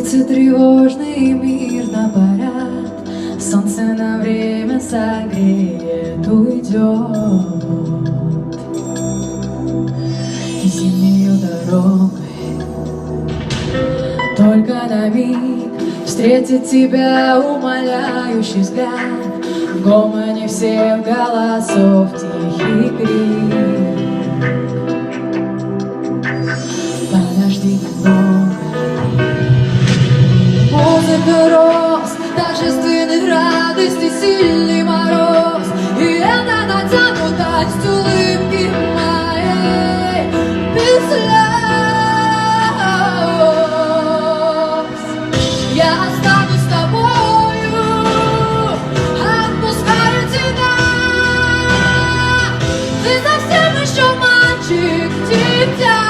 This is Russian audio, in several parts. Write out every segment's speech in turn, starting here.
Сердце тревожный мир на парад, солнце на время согреет, уйдет. Зимнею дорогой только на миг встретит тебя умоляющий взгляд, в гомоне всех голосов тихий крик. Подожди немного. Музыка роз, торжественных радостей, сильный мороз, и это натянутость улыбки моей без слез. Я останусь с тобою, отпускаю тебя. Ты совсем еще мальчик, дитя.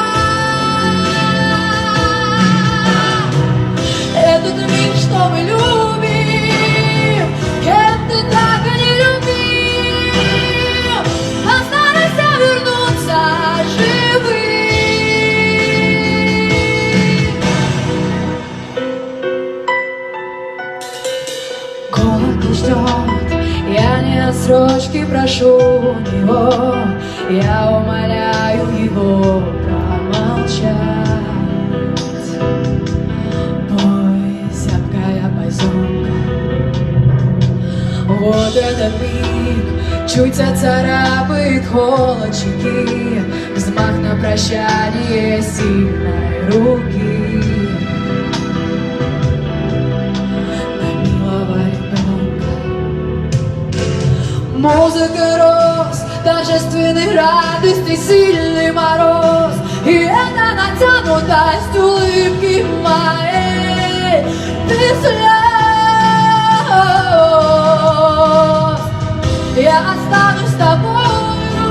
Этот мир, что мы любим, кем ты так и не любил, постарайся вернуться живым. Колокол ждет, я не отсрочки прошу у него, я умоляю его промолчать. Вот этот миг чуть отцарапает холод щеки, взмах на прощание сильной руки на милого ребенка. Музыка роз, торжественных радостей, сильный мороз, и это натянутость улыбки моей без слез. Я останусь с тобою,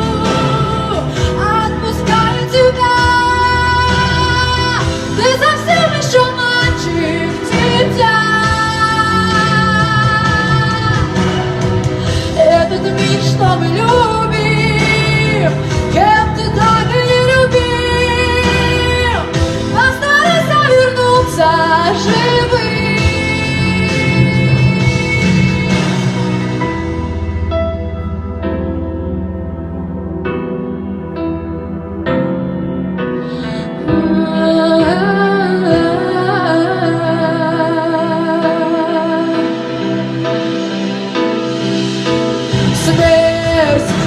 отпускаю тебя. Ты совсем еще мальчик, дитя. Этот мир, что мы любим, кем ты так и не любил, постарайся вернуться живым.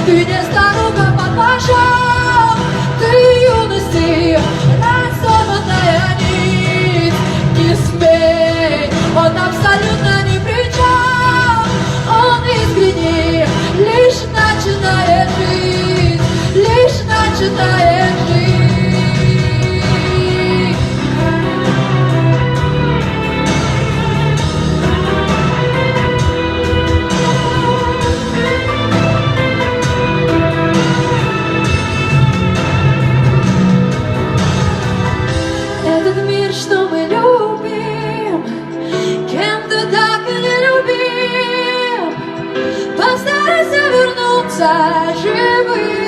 Ты не старуха под ножом, ты юности разорванная нить. Не смей, он абсолютно ни при чем, он искренний, лишь начинает жить, лишь начинает жить. Этот мир, что мы любим, кем ты так и не любил, постарайся вернуться живым.